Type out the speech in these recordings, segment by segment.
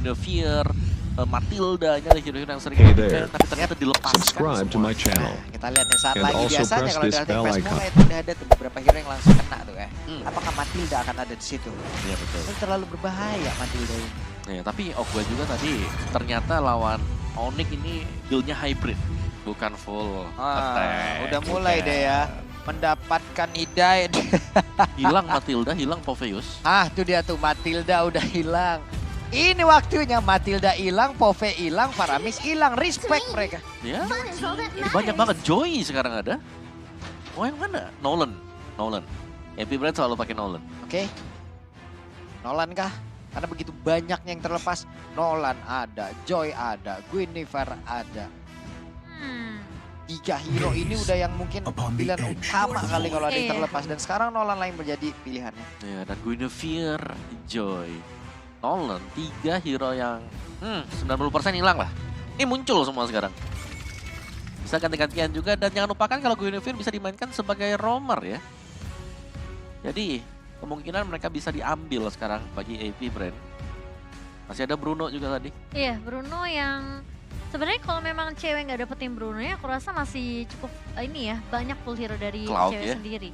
Guinevere, Matilda, ini ada hero-hero yang sering Hey di-ban, there. tapi ternyata dilepaskan Subscribe to semua. my channel. Kita lihat nih saat And lagi also biasanya press kalau this udah bell Pass icon. mulai itu udah ada tuh beberapa hero yang langsung kena tuh ya. Apakah Matilda akan ada di situ? Iya betul. Itu terlalu berbahaya Matilda ini. Ya, tapi Ogwa juga tadi ternyata lawan Onyx ini build-nya hybrid, bukan full attack. Udah mulai deh ya mendapatkan hidayah. Hilang Matilda, hilang Poveus. Tuh dia tuh Matilda udah hilang. Ini waktunya Matilda hilang, Pove hilang, Faramis hilang. Respect mereka. Ya, banyak banget. Joy sekarang ada. Oh yang mana? Nolan. Epic Brand selalu pakai Nolan. Oke. Nolan kah? Karena begitu banyaknya yang terlepas. Nolan ada, Joy ada, Guinevere ada. 3 hero ini udah yang mungkin pilihan utama kali kalau ada yang terlepas. Dan sekarang Nolan lain menjadi pilihannya. Ya, dan Guinevere, Joy, Nolan, 3 hero yang 90% hilang lah. Ini muncul semua sekarang. Bisa ganti-gantian juga dan jangan lupakan kalau Guinevere bisa dimainkan sebagai roamer ya. Jadi kemungkinan mereka bisa diambil sekarang bagi AP Brand. Masih ada Bruno juga tadi. Iya, Bruno yang sebenarnya kalau memang cewek nggak dapetin Bruno ya, aku rasa masih cukup ini ya, banyak full hero dari Cloud, cewek ya. sendiri.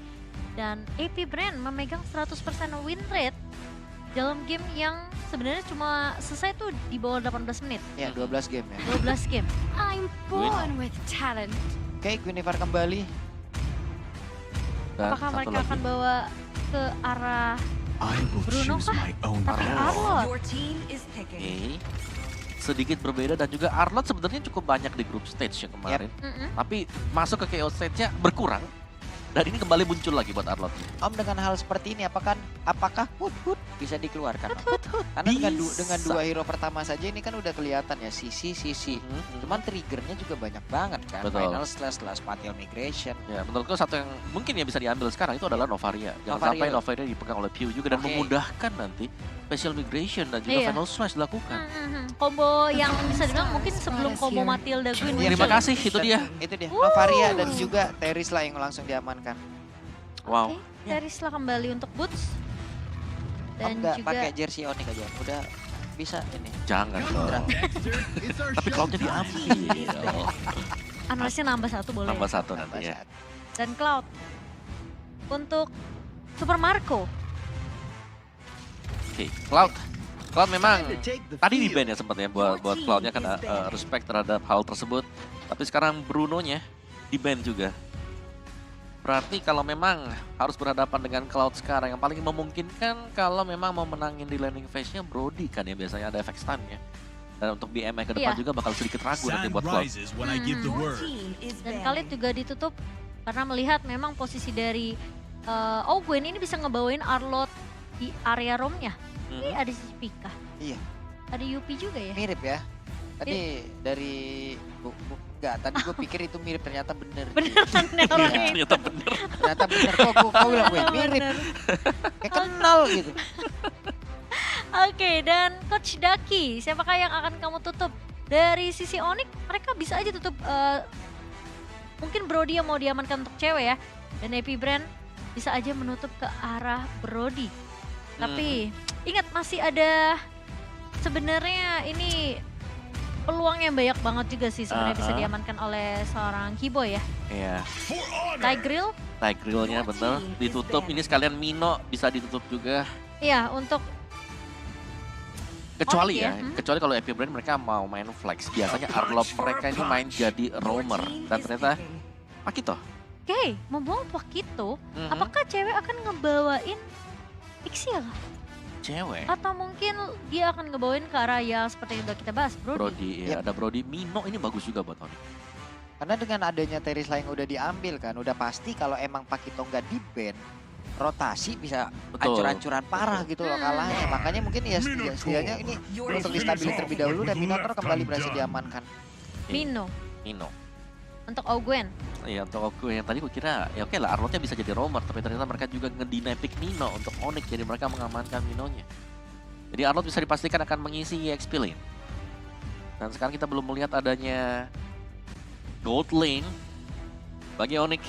Dan AP Brand memegang 100% win rate dalam game yang sebenarnya cuma selesai tuh di bawah 18 menit. Ya 12 game ya. 12 game. I'm born with talent. Oke, Guinevere kembali. Dan Apakah satu mereka lagi. akan bawa ke arah I will Bruno choose kah? my own Tapi path. Arlot? Your team is picking. Oke. Sedikit berbeda dan juga Arlot sebenarnya cukup banyak di group stage ya kemarin. Tapi masuk ke KO stage-nya berkurang. Dan ini kembali muncul lagi buat Arlot. Om, dengan hal seperti ini apakah Hut bisa dikeluarkan? Om? Karena dengan Bisa. 2 hero pertama saja ini kan udah kelihatan ya sisi. Cuman triggernya juga banyak banget kan. Betul. Final slash lah spatial migration. Ya, menurutku satu yang mungkin ya bisa diambil sekarang itu adalah Novaria. Jangan Novaria. sampai Novaria dipegang oleh Pew juga dan Oke. memudahkan nanti special migration dan juga Iya. final slash dilakukan. Combo yang bisa dibilang mungkin sebelum combo Matilda Queen Iya, Terima muncul. kasih, itu dia. Itu dia. Novaria dan juga Teris lah yang langsung diamankan. Wow. Oke, Terisla kembali untuk Boots. Om Dan nggak juga pakai jersey Onyx aja. Udah bisa ini. Jangan dong. Tapi cloud-nya diambil. Unrest-nya nambah 1 boleh. Tambah ya? 1 nanti ya. Dan Cloud untuk Super Marco. Oke, Cloud. Cloud memang tadi di ban ya sempatnya buat Cloud-nya karena respect terhadap hal tersebut. Tapi sekarang Bruno-nya di ban juga. Berarti kalau memang harus berhadapan dengan Cloud sekarang, yang paling memungkinkan kalau memang mau menangin di landing phase-nya Brody kan ya, biasanya ada efek stun-nya. Dan untuk BMI ke depan Iya. juga bakal sedikit ragu nanti Sun buat Cloud. rises when I give the Your word. team is Dan banned. Khalid juga ditutup karena melihat memang posisi dari Ogwen ini bisa ngebawain Arlot di area roamnya. Ini ada si Pika. Iya. Ada Yupi juga ya. Mirip ya. Tadi dari tadi gue pikir itu mirip, ternyata bener. Beneran nih orangnya. Iya. Ternyata bener. Ternyata bener kok gue bilang gue mirip. Bener. Kayak kenal gitu. Oke, dan Coach Daki, siapakah yang akan kamu tutup? Dari sisi Onyx, mereka bisa aja tutup mungkin Brody yang mau diamankan untuk cewek ya. Dan AP Brand bisa aja menutup ke arah Brody. Tapi ingat masih ada sebenarnya ini peluang yang banyak banget juga sih sebenarnya bisa diamankan oleh seorang Keyboy ya. Iya. Tigreal, Tigreal-nya bener ditutup. Ini sekalian Mino bisa ditutup juga. iya untuk Kecuali Onyx ya, ya, kecuali kalau Epic Brand mereka mau main flex. Biasanya Arlot mereka ini main jadi roamer. Dan ternyata Pakito. oke, membuang Pakito, apakah cewek akan ngebawain Ixia kah? Cewek. Atau mungkin dia akan ngebawain ke arah yang seperti yang udah kita bahas, Brody. Brody, ya ada Brody. Mino ini bagus juga buat Onyx. Karena dengan adanya Teris yang udah diambil kan, udah pasti kalau emang Pakito nggak di ban, rotasi bisa Betul. ancur-ancuran parah gitu loh kalahnya. Makanya mungkin ya setidaknya ini untuk distabilis terlebih dahulu dan Minotaur kembali berhasil diamankan. Mino Mino. untuk Ogwen. Iya, untuk aku yang tadi gue kira ya oke lah Arlotnya bisa jadi roamer, tapi ternyata mereka juga ngedeny pick Mino untuk Onyx, jadi mereka mengamankan Minonya. Jadi Arlot bisa dipastikan akan mengisi EXP lane. Dan sekarang kita belum melihat adanya gold lane bagi Onyx.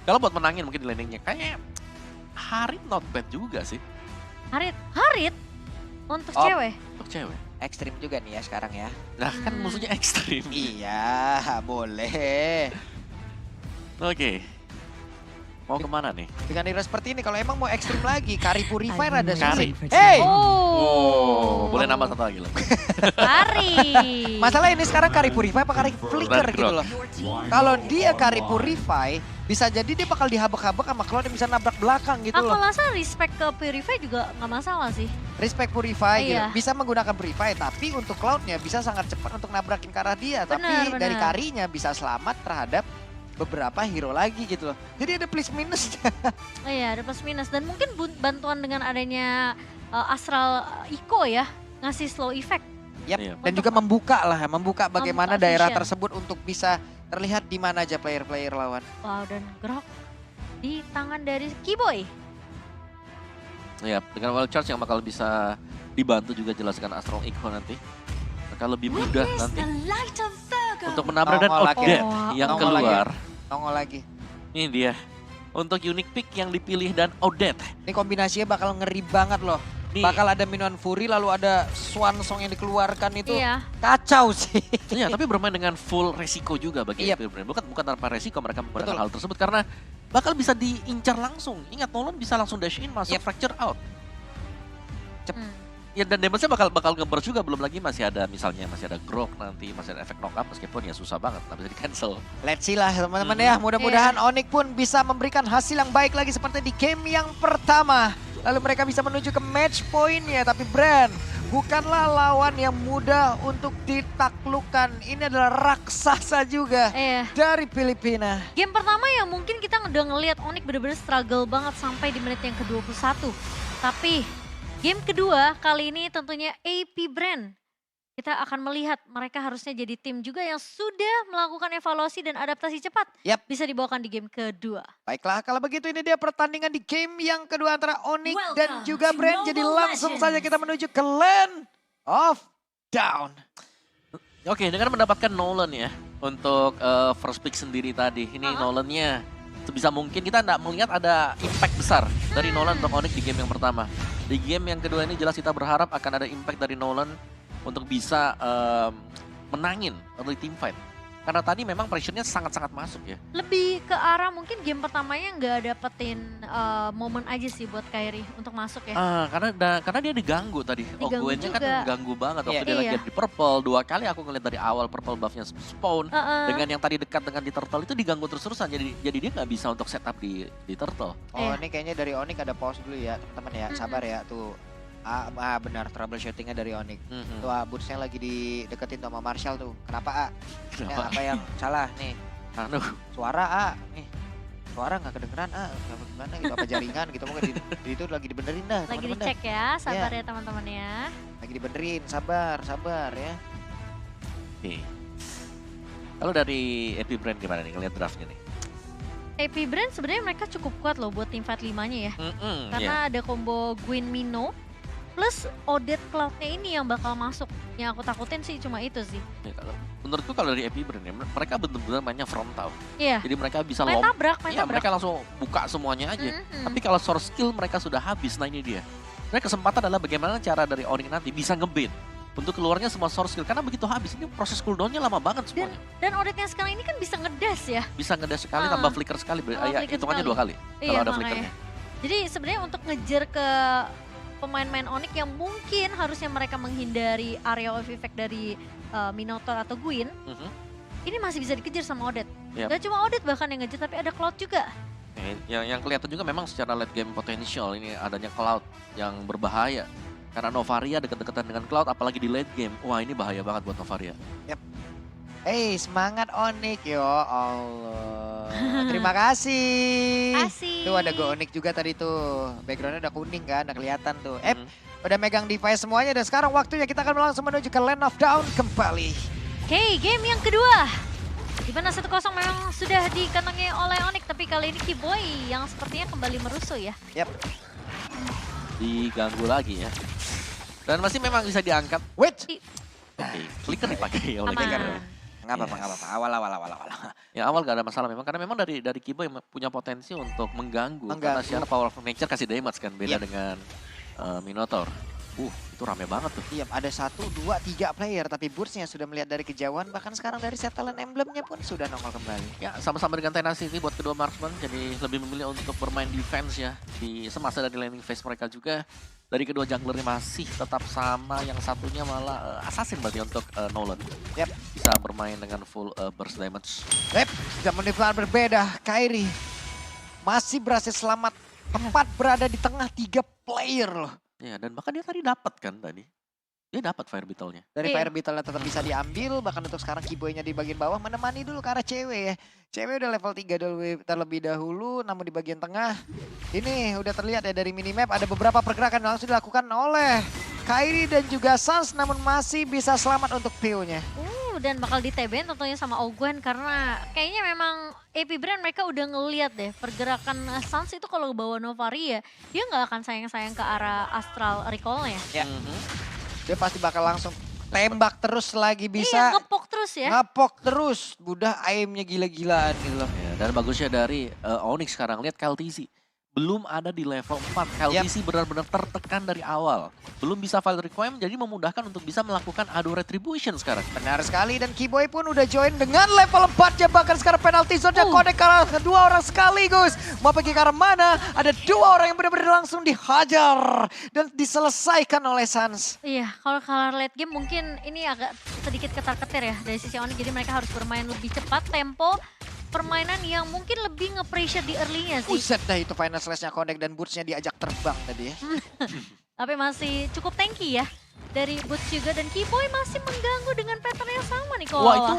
Kalau buat menangin mungkin di laningnya kayaknya Harit not bad juga sih. Harit Untuk Om. cewek. Untuk cewek. Ekstrim juga nih ya sekarang ya. Nah kan musuhnya ekstrim. Iya, boleh. Oke. Mau kemana nih? Dengan hero seperti ini, kalau emang mau ekstrim lagi, Kari Purifier ada Kari. sulit. Hey! Oh, boleh nambah satu lagi loh. Kari. Masalah ini sekarang Kari Purify apa Kari Flicker Red gitu Grok. loh. Kalau dia Kari Purify, bisa jadi dia bakal dihabek-habek sama Cloud yang bisa nabrak belakang gitu Aku loh. rasa respect ke Purify juga nggak masalah sih. Respect Purify gitu. Iya. Bisa menggunakan Purify, tapi untuk Cloudnya bisa sangat cepat untuk nabrakin ke arah dia. Tapi Benar, dari benar. Karinya bisa selamat terhadap beberapa hero lagi gitu loh. Jadi ada plus minus. Iya, ada plus minus dan mungkin bantuan dengan adanya Astral Eco ya ngasih slow effect. Yap. Iya. Dan juga membuka lah, membuka bagaimana Membuka daerah vision. tersebut untuk bisa terlihat di mana aja player-player lawan. Wow, dan Grok di tangan dari Keyboy. Ya, dengan wild charge yang bakal bisa dibantu juga jelaskan Astral Echo nanti. Maka lebih mudah Witness nanti the light of Virgo. untuk menabrak dan Nongol lagi. Odette Oh, yang nongol lagi. keluar. Nongol lagi. Ini dia. Untuk unique pick yang dipilih dan Odette. Ini kombinasinya bakal ngeri banget loh. Nih, Bakal ada Minion Fury lalu ada Swan Song yang dikeluarkan itu Iya. kacau sih. iya, tapi bermain dengan full resiko juga bagi Iya. FP Brand. Bukan tanpa resiko mereka menggunakan Betul. hal tersebut karena bakal bisa diincar langsung. Ingat Nolan bisa langsung dash in masuk Yep. fracture out. Hmm. Ya dan damage-nya bakal nge-burst juga, belum lagi masih ada misalnya masih ada grok nanti, masih ada efek knock-up meskipun ya susah banget, nggak bisa di-cancel. Let's see lah teman-teman ya. Mudah-mudahan Onyx pun bisa memberikan hasil yang baik lagi seperti di game yang pertama. Lalu mereka bisa menuju ke match point-nya. Tapi Brand bukanlah lawan yang mudah untuk ditaklukkan. Ini adalah raksasa juga Iya. dari Filipina. Game pertama yang mungkin kita udah ngelihat Onyx bener-bener struggle banget sampai di menit yang ke-21. Tapi game kedua kali ini tentunya AP Brand. Kita akan melihat mereka harusnya jadi tim juga yang sudah melakukan evaluasi dan adaptasi cepat. Yap. Bisa dibawakan di game kedua. Baiklah, kalau begitu ini dia pertandingan di game yang kedua antara Onyx dan Welcome juga to Brand. Jadi Mobile langsung Legends. saja kita menuju ke Land of Down. Oke, dengan mendapatkan Nolan ya untuk first pick sendiri tadi. Ini Nolannya sebisa mungkin kita nggak melihat ada impact besar dari Nolan untuk Onyx di game yang pertama. Di game yang kedua ini jelas kita berharap akan ada impact dari Nolan untuk bisa menangin early team fight. Karena tadi memang pressure-nya sangat-sangat masuk ya. Lebih ke arah mungkin game pertamanya nggak dapetin momen aja sih buat Kairi untuk masuk ya. Karena dia diganggu tadi. Diganggu Gwen-nya kan juga. ganggu banget waktu Iya. dia lagi Iya. ada di purple. 2 kali aku ngeliat dari awal purple buff-nya spawn. Dengan yang tadi dekat dengan di turtle itu diganggu terus-terusan. Jadi dia nggak bisa untuk setup di turtle. Oh Iya. ini kayaknya dari Onyx ada pause dulu ya teman-teman ya. Sabar ya tuh. Benar troubleshootingnya dari Onyx. Mhm. Tuh bootsnya lagi dideketin sama Marshall tuh. Kenapa Ya, Kenapa? apa yang salah nih? Aduh, Suara nih. Suara nggak kedengeran gimana gitu apa jaringan gitu mungkin di itu lagi dibenerin dah Lagi teman-teman dah. dicek ya, sabar ya teman-teman ya. Lagi dibenerin, sabar ya. oke. Kalau dari Epi Brand gimana nih ngeliat draftnya nih? AP Brand sebenarnya mereka cukup kuat loh buat tim fight 5-nya ya. Karena Iya. ada combo Gwen Mino plus Odette Cloud-nya ini yang bakal masuk. Yang aku takutin sih cuma itu sih. Ya, menurutku kalau dari Epi Brand ya, mereka benar-benar mainnya frontal. Iya, Jadi mereka bisa main tabrak, main Iya, tabrak. mereka langsung buka semuanya aja. Mhm. Tapi kalau source skill mereka sudah habis, nah ini dia. Nah kesempatan adalah bagaimana cara dari Onyx nanti bisa ngebait untuk keluarnya semua source skill. Karena begitu habis, ini proses cooldownnya lama banget semuanya. Dan Odette yang sekarang ini kan bisa ngedash ya. Bisa ngedash sekali, Ah. tambah flicker sekali. Tambah Ya, flicker hitungannya sekali. 2 kali Iya, kalau ada makanya. flickernya. Jadi sebenarnya untuk ngejar ke pemain-pemain Onyx yang mungkin harusnya mereka menghindari area of effect dari Minotaur atau Gwyn, Mhm. ini masih bisa dikejar sama Odette. Yap. Gak cuma Odette bahkan yang ngejar, tapi ada Cloud juga. Yang kelihatan juga memang secara late game potential ini adanya Cloud yang berbahaya. Karena Novaria dekat-dekatan dengan Cloud, apalagi di late game. Wah ini bahaya banget buat Novaria. Semangat Onyx ya Allah. Terima kasih. Asik. Tuh ada Go Onyx juga tadi tuh. Backgroundnya udah kuning kan, udah kelihatan tuh. Mhm. Udah megang device semuanya dan sekarang waktunya kita akan langsung menuju ke Land of Down kembali. Oke, game yang kedua. Di mana 1-0 memang sudah dikantongi oleh Onyx, tapi kali ini Keyboy yang sepertinya kembali merusuh ya. Diganggu lagi ya. Dan masih memang bisa diangkat. Wait. Oke, flicker dipakai oleh Aman. Kicker. Nggak apa-apa. Awal. Ya awal gak ada masalah memang karena memang dari Kibo yang punya potensi untuk mengganggu. Karena Mengganggu. secara power of nature kasih damage kan beda Yep. dengan Minotaur. Itu rame banget tuh. Iya, ada 1, 2, 3 player, tapi Burst-nya sudah melihat dari kejauhan, bahkan sekarang dari set talent emblemnya pun sudah nongol kembali. Ya, sama-sama dengan Tenacity buat kedua marksman, jadi lebih memilih untuk bermain defense ya. Di semasa dari landing phase mereka juga, dari kedua junglernya masih tetap sama, yang satunya malah assassin berarti untuk Nolan. Yap. Bisa bermain dengan full burst damage. Sudah menentukan berbeda, Kairi masih berhasil selamat, tempat berada di tengah 3 player loh. Ya, dan bahkan dia tadi dapat kan tadi. Dia dapat fire beetle-nya. Dari Iya. Fire Beetle tetap bisa diambil, bahkan untuk sekarang Kiboy-nya di bagian bawah menemani dulu ke arah cewek ya. Cewek udah level 3 terlebih dahulu, namun di bagian tengah ini udah terlihat ya dari minimap ada beberapa pergerakan yang langsung dilakukan oleh Kairi dan juga Sans, namun masih bisa selamat untuk PO-nya. Dan bakal di-TBN tentunya sama Ogwen karena kayaknya memang AP Brand mereka udah ngeliat deh pergerakan Sans itu kalau bawa Novaria dia nggak akan sayang-sayang ke arah Astral Recall-nya. Ya. Mhm. Dia pasti bakal langsung tembak terus lagi Iya bisa. ngepok terus ya. Ngapok terus, budah aimnya gila-gilaan gitu loh. Ya, dan bagusnya dari Onyx sekarang, lihat KLTZ. Belum ada di level 4, KLTZ benar-benar tertekan dari awal. Belum bisa file requiem, jadi memudahkan untuk bisa melakukan adu retribution sekarang. Benar sekali, dan Kiboy pun udah join dengan level 4 ya, bahkan sekarang penalti zone-nya connect ke arah kedua orang sekaligus. Mau pergi ke arah mana? Ada 2 orang yang benar-benar langsung dihajar dan diselesaikan oleh Sans. Iya, kalau kalah late game mungkin ini agak sedikit ketar-ketir ya dari sisi Onyx. Jadi mereka harus bermain lebih cepat, tempo, permainan yang mungkin lebih nge-pressure di early-nya sih. Buset dah itu final slash-nya connect dan boots-nya diajak terbang tadi ya. Tapi masih cukup tanky ya dari Boots juga. Dan Kiboy masih mengganggu dengan pattern yang sama nih kalau Wah, itu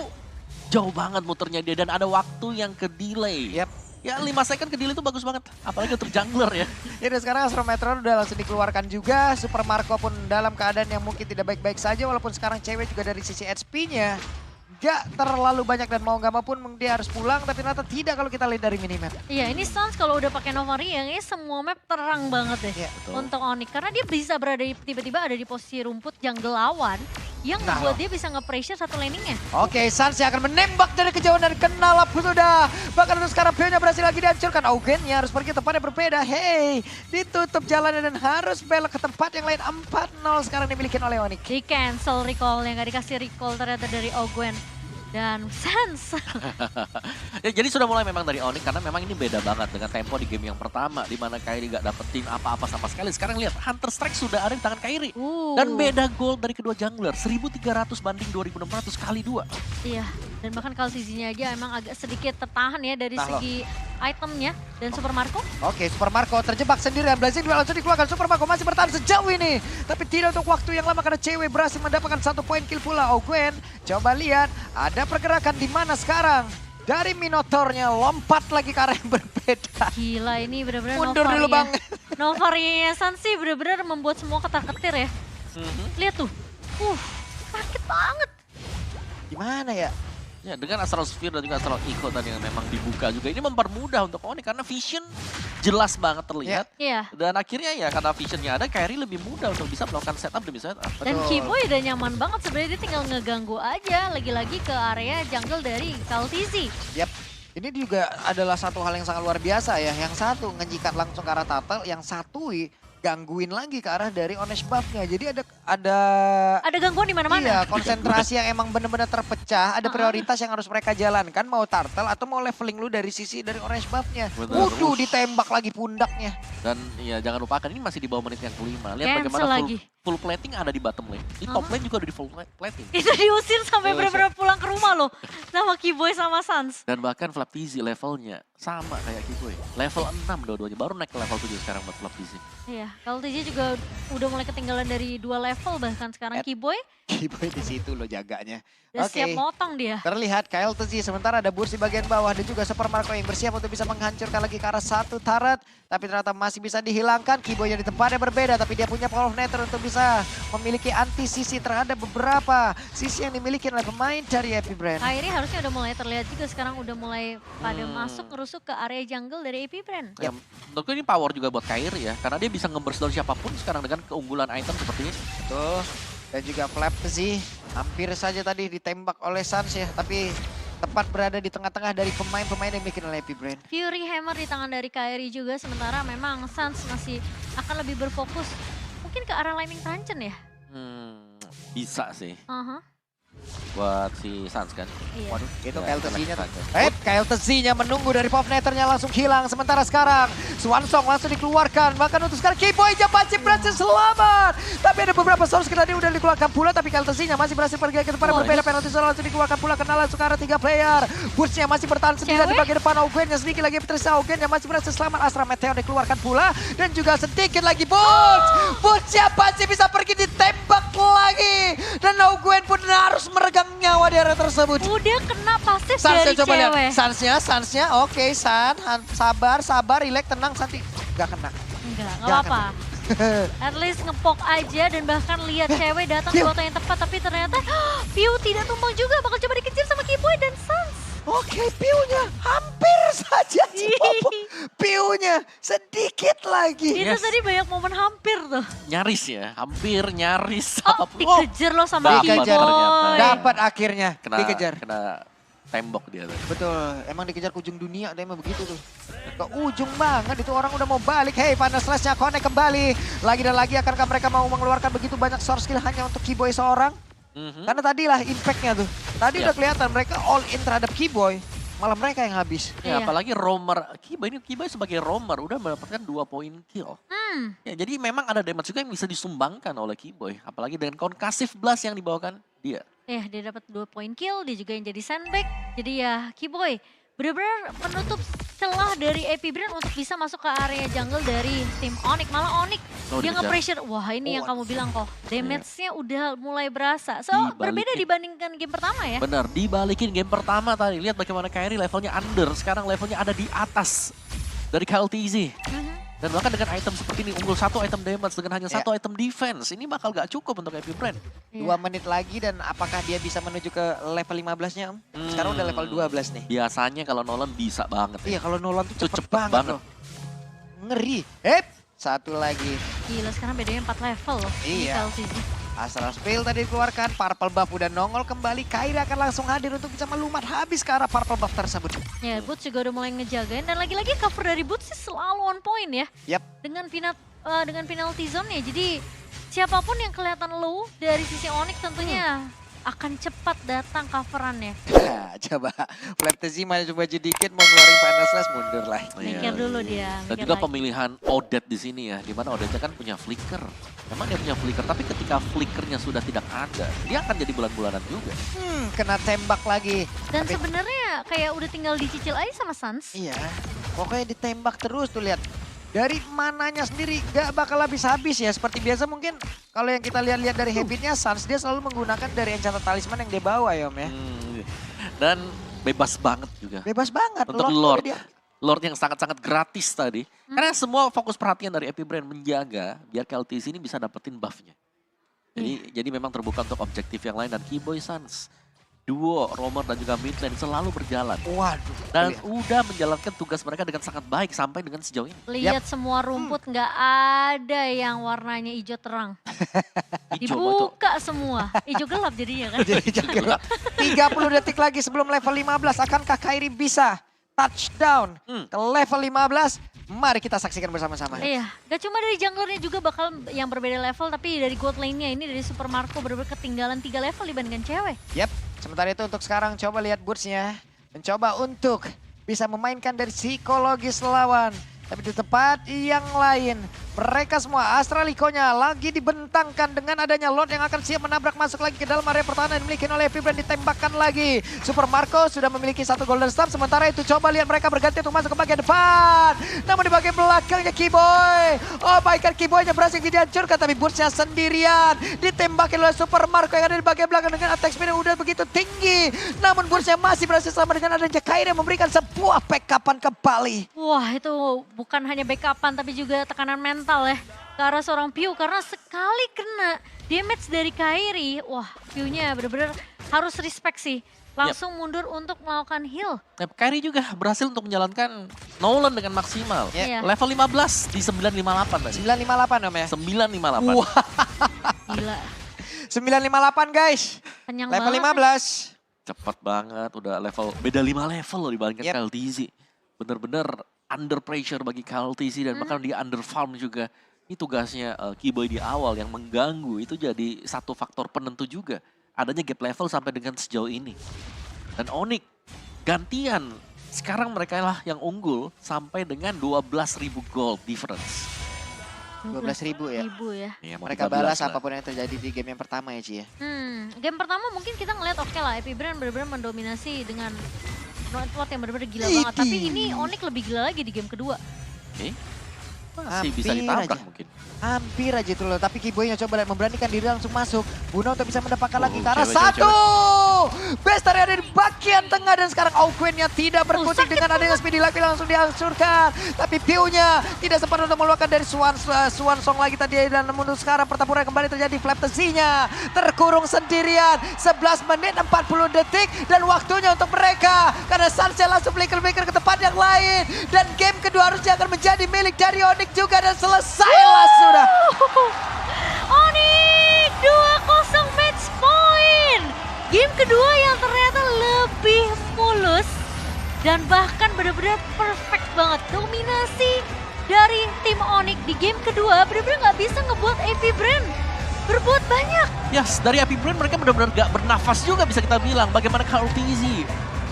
jauh banget muternya dia dan ada waktu yang ke delay. Yap. Ya 5 second ke delay itu bagus banget, apalagi untuk jungler ya. Ya dan sekarang Astro Metron udah langsung dikeluarkan juga. Super Marco pun dalam keadaan yang mungkin tidak baik-baik saja. Walaupun sekarang cewek juga dari sisi HP-nya gak terlalu banyak dan mau gak mau pun dia harus pulang. Tapi ternyata tidak kalau kita lihat dari minimap. Iya, ini Sans kalau udah pakai Novaria ini semua map terang banget deh Iya, betul. untuk Onyx. Karena dia bisa berada tiba-tiba ada di posisi rumput jungle lawan yang Nah, membuat dia bisa nge-pressure satu laningnya. Oke, Sans yang akan menembak dari kejauhan dan kena lap sudah. Bahkan untuk sekarang Pio-nya berhasil lagi dihancurkan. Augennya harus pergi tempatnya berbeda. Hey, ditutup jalannya dan harus belok ke tempat yang lain. 4-0 sekarang dimiliki oleh Onyx. Di cancel recall yang gak dikasih recall ternyata dari Ogwen. Dan Sans. Ya, jadi sudah mulai memang dari Onyx karena memang ini beda banget dengan tempo di game yang pertama di mana Kairi gak dapetin apa-apa sama sekali. Sekarang lihat Hunter Strike sudah ada di tangan Kairi. Dan beda gol dari kedua jungler, 1.300 banding 2.600 kali 2. Iya, dan bahkan kalau CZ-nya aja emang agak sedikit tertahan ya dari Nah, segi itemnya. Dan Super Marco. Oke, Super Marco terjebak sendirian. Blazing Duel langsung dikeluarkan. Super Marco masih bertahan sejauh ini. Tapi tidak untuk waktu yang lama karena cewek berhasil mendapatkan 1 poin kill pula. Ogwen, coba lihat ada pergerakan di mana sekarang. Dari Minotaurnya lompat lagi ke arah yang berbeda. Gila ini benar-benar Mundur dulu Bang. Novaria Sans sih benar-benar membuat semua ketar-ketir ya. Lihat tuh. Sakit banget. Gimana ya? Ya, dengan Astral Sphere dan juga Astral Echo tadi yang memang dibuka juga. Ini mempermudah untuk Onyx karena vision jelas banget terlihat. Iya. Dan akhirnya ya karena visionnya ada, Kairi lebih mudah untuk bisa melakukan setup demi setup. Dan Betul. Kiboy udah nyaman banget sebenarnya, dia tinggal ngeganggu aja lagi-lagi ke area jungle dari KLTZ. Yap. Ini juga adalah satu hal yang sangat luar biasa ya. Yang satu ngejikat langsung ke arah Turtle, yang satu gangguin lagi ke arah dari Onesh buff-nya. Jadi Ada gangguan di mana-mana. iya, konsentrasi yang emang benar-benar terpecah. Ada prioritas yang harus mereka jalankan. Mau Turtle atau mau leveling lu dari sisi dari Orange buff-nya. Benar. Waduh, ditembak lagi pundaknya. Dan ya jangan lupakan ini masih di bawah menit yang kelima. Lihat Cancel bagaimana lagi. full plating ada di bottom lane. Di top lane juga ada di full plating. Itu diusir sampai Diusir. benar-benar pulang ke rumah loh. Sama Kiboy sama Sans. Dan bahkan Flap TZ levelnya sama kayak Kiboy. Level 6 dua-duanya. Baru naik ke level 7 sekarang buat Flap TZ. Iya, KLTZ juga udah mulai ketinggalan dari 2 level bahkan sekarang Kiboy Kiboy di situ loh jaganya. udah Oke. siap motong dia. Terlihat KLTZ sementara ada Burst di bagian bawah dan juga Super Marco yang bersiap untuk bisa menghancurkan lagi ke arah 1 turret. Tapi ternyata masih bisa dihilangkan. Kiboy yang di tempatnya berbeda tapi dia punya power of nether untuk bisa memiliki anti sisi terhadap beberapa sisi yang dimiliki oleh pemain dari Epic Brand. Kairi harusnya udah mulai terlihat juga sekarang udah mulai pada masuk ngerusuk ke area jungle dari AP Brand. Ya, menurutku ini power juga buat Kairi ya. Karena dia bisa nge-burst down siapapun sekarang dengan keunggulan item seperti ini. Tuh. Dan juga Flap sih hampir saja tadi ditembak oleh Sans ya. Tapi tepat berada di tengah-tengah dari pemain-pemain yang bikin oleh Epic Brand. Fury Hammer di tangan dari Kairi juga, sementara memang Sans masih akan lebih berfokus. mungkin ke arah Lightning Truncheon ya. Bisa sih Aha, buat si Sans kan. iya. Waduh, itu Ya, KLTZ-nya tuh. Truncheon. KLTZ-nya menunggu dari Popneternya langsung hilang. Sementara sekarang Swansong langsung dikeluarkan. Bahkan untuk sekarang Keyboy masih berhasil selamat. Tapi ada beberapa source tadi udah dikeluarkan pula. Tapi KLTZ-nya masih berhasil pergi ke depan. Oh, Berbeda nice. penalti zone langsung dikeluarkan pula. Karena langsung ke arah 3 player. Burst-nya masih bertahan sendirian di Cewek. bagian depan. Augen-nya sedikit lagi Patricia Augen yang masih berhasil selamat. Astra Meteor dikeluarkan pula. Dan juga sedikit lagi Burst. Burst-nya masih bisa pergi ditembak lagi. Dan Augen pun harus meregang nyawa di area tersebut. Udah kena pasif Sansnya dari coba lihat. cewek. Sansnya. Oke, sabar, relax, tenang, Santi. Gak kena. Enggak Nggak apa-apa. At least ngepok aja dan bahkan lihat cewek datang di Piu. waktu yang tepat. Tapi ternyata Piu tidak tumbang juga. Bakal coba dikejar sama Keyboy dan Sans. Oke, piunya hampir saja si Popo. Piunya sedikit lagi. Itu Yes. tadi banyak momen hampir tuh. Nyaris ya, hampir nyaris. Oh, Apapun. dikejar loh sama Dikejar. Keyboy. Dapat akhirnya dikejar. Kena tembok dia tadi. Betul, emang dikejar ke ujung dunia, ada emang begitu tuh. Ke ujung banget, itu orang udah mau balik. Hey, Panas Slash-nya connect kembali. Lagi dan lagi akankah mereka mau mengeluarkan begitu banyak source skill hanya untuk Keyboy seorang? Karena tadilah impact-nya tuh. Tadi Iya. udah kelihatan mereka all in terhadap Keyboy. Malah mereka yang habis. Ya, Iya. apalagi roamer. Keyboy sebagai roamer udah mendapatkan 2 poin kill. Ya, jadi memang ada damage juga yang bisa disumbangkan oleh Keyboy. Apalagi dengan concussive blast yang dibawakan dia. Ya, dia dapat 2 poin kill, dia juga yang jadi sandbag. Jadi ya, Keyboy benar-benar menutup celah dari AP Brand untuk bisa masuk ke area jungle dari tim Onyx. Malah Onyx Oh, dia dikejar. nge-pressure. Wah, ini yang kamu bilang kok. Damage-nya udah mulai berasa. So, Dibalikin. berbeda dibandingkan game pertama ya. Benar, dibalikin game pertama tadi. Lihat bagaimana Kairi levelnya under. Sekarang levelnya ada di atas dari KLTZ. Mhm. Dan bahkan dengan item seperti ini, unggul 1 item damage dengan hanya 1 item defense. Ini bakal gak cukup untuk AP Brand. 2 menit lagi dan apakah dia bisa menuju ke level 15-nya, Om? Sekarang udah level 12 nih. Biasanya kalau Nolan bisa banget. Iya, kalau Nolan tuh Itu cepet cepet banget banget. loh. Ngeri. Satu lagi. Gila, sekarang bedanya 4 level loh. di Iya. KLCC. Astral Spill tadi dikeluarkan, Purple Buff udah nongol kembali. Kairi akan langsung hadir untuk bisa melumat habis ke arah Purple Buff tersebut. Ya, Boots juga udah mulai ngejagain. Dan lagi-lagi cover dari Boots sih selalu on point ya. Yap. Dengan penalty zone-nya. Jadi siapapun yang kelihatan low dari sisi Onyx tentunya akan cepat datang coverannya. Coba Pleptezima coba sedikit mau ngeluarin Final Slash, mundur lah. Mikir dulu dia. Dan mikir juga lagi. pemilihan Odette di sini ya, dimana Odette kan punya flicker. Memang dia punya flicker, tapi ketika flickernya sudah tidak ada, dia akan jadi bulan-bulanan juga. Kena tembak lagi. Dan Tapi- sebenarnya kayak udah tinggal dicicil aja sama Sans. Iya, pokoknya ditembak terus tuh lihat. Dari mananya sendiri gak bakal habis-habis ya. Seperti biasa mungkin kalau yang kita lihat-lihat dari habitnya Sans dia selalu menggunakan dari enchanted talisman yang dia bawa ya Om ya. Dan bebas banget juga. Bebas banget. Untuk tuh Lord. dia. Lord yang sangat-sangat gratis tadi. Karena semua fokus perhatian dari Epic Brand menjaga biar KLTC ini bisa dapetin buffnya. Jadi memang terbuka untuk objektif yang lain dan Keyboy Sans. Duo, roamer dan juga mid lane selalu berjalan. Waduh. Dan udah menjalankan tugas mereka dengan sangat baik sampai dengan sejauh ini. Lihat semua rumput nggak ada yang warnanya hijau terang. Hijau batu. Dibuka semua. Hijau gelap jadinya kan. Jadi juga 30 detik lagi sebelum level 15. Akankah Kairi bisa touchdown ke level 15? Mari kita saksikan bersama-sama. Iya, gak cuma dari junglernya juga bakal yang berbeda level, tapi dari gold lane-nya ini dari Super Marco benar-benar ketinggalan 3 level dibandingkan cewek. Yap, sementara itu untuk sekarang coba lihat Boots-nya. Mencoba untuk bisa memainkan dari psikologis lawan. Tapi di tempat yang lain, mereka semua Astralico-nya lagi dibentangkan dengan adanya Lord yang akan siap menabrak masuk lagi ke dalam area pertahanan yang dimiliki oleh Epic Brand, ditembakkan lagi. Super Marco sudah memiliki 1 golden star, sementara itu coba lihat mereka berganti untuk masuk ke bagian depan. Namun di bagian belakangnya Keyboy. Oh my god, Keyboy-nya berhasil dihancurkan tapi Burst-nya sendirian. Ditembakin oleh Super Marco yang ada di bagian belakang dengan attack speed yang udah begitu tinggi. Namun Burst-nya masih berhasil sama dengan adanya Kairi yang memberikan sebuah backup-an kembali. Wah, itu bukan hanya backupan tapi juga tekanan mental ya ke arah seorang Piu karena sekali kena damage dari Kairi, wah Piu-nya benar-benar harus respect sih. Langsung mundur untuk melakukan heal. Nah, Kairi juga berhasil untuk menjalankan Nolan dengan maksimal. Iya. Level 15 di 958 tadi. 958 Om ya. 958. Wah, Gila, 958 guys. kenyang Level banget. 15. Cepat banget, udah level, beda 5 level loh dibandingkan Yep. KLTZ. Bener-bener under pressure bagi KLTZ dan bahkan dia under farm juga. Ini tugasnya Keyboy di awal yang mengganggu itu jadi satu faktor penentu juga. Adanya gap level sampai dengan sejauh ini. Dan Onyx gantian. Sekarang mereka lah yang unggul sampai dengan 12.000 gold difference. 12.000 ya. Ya, mau Mereka 13 balas lah. apapun yang terjadi di game yang pertama ya Ci ya. Game pertama mungkin kita ngeliat oke lah, Epic Brand benar-benar mendominasi dengan Nightwatch yang benar-benar gila banget. Tapi ini Onyx lebih gila lagi di game kedua. Oke. Masih bisa Hampir ditabrak aja. mungkin. Hampir aja itu loh, tapi Keyboy coba memberanikan diri langsung masuk. Buna untuk bisa mendapatkan lagi ke arah cewek. satu. Bestari ada di bagian tengah dan sekarang Auquennya tidak berkutik sakit dengan adanya Speedy Lucky langsung dihancurkan. Tapi Piu-nya tidak sempat untuk mengeluarkan dari Swan Song lagi tadi dan namun sekarang pertempuran kembali terjadi. Flaptesi-nya terkurung sendirian. 11 menit 40 detik dan waktunya untuk mereka. Karena Sunshine langsung flicker-flicker ke tempat yang lain. Dan game kedua harusnya akan menjadi milik dari Onyx juga dan selesailah sudah. Onyx 2-0 match point. Game kedua yang ternyata lebih mulus dan bahkan benar-benar perfect banget. Dominasi dari tim Onyx di game kedua benar-benar nggak bisa ngebuat Epic Brand berbuat banyak. Yes, dari Epic Brand mereka benar-benar gak bernafas juga bisa kita bilang. Bagaimana Carl TZ.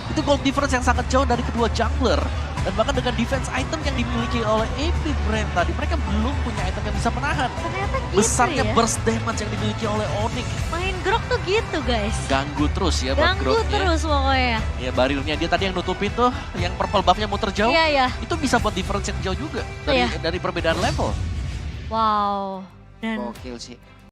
Itu gold difference yang sangat jauh dari kedua jungler. Dan bahkan dengan defense item yang dimiliki oleh Epic Brand tadi, mereka belum punya item yang bisa menahan. Ternyata gitu Besarnya ya. burst damage yang dimiliki oleh Onyx. Main grok tuh gitu guys. Ganggu terus ya buat Ganggu growth-nya. terus pokoknya. Ya barirnya dia tadi yang nutupin tuh, yang purple buff-nya muter jauh. Iya ya. Itu bisa buat difference yang jauh juga dari Iya. dari perbedaan level. Wow. Dan Gokil sih.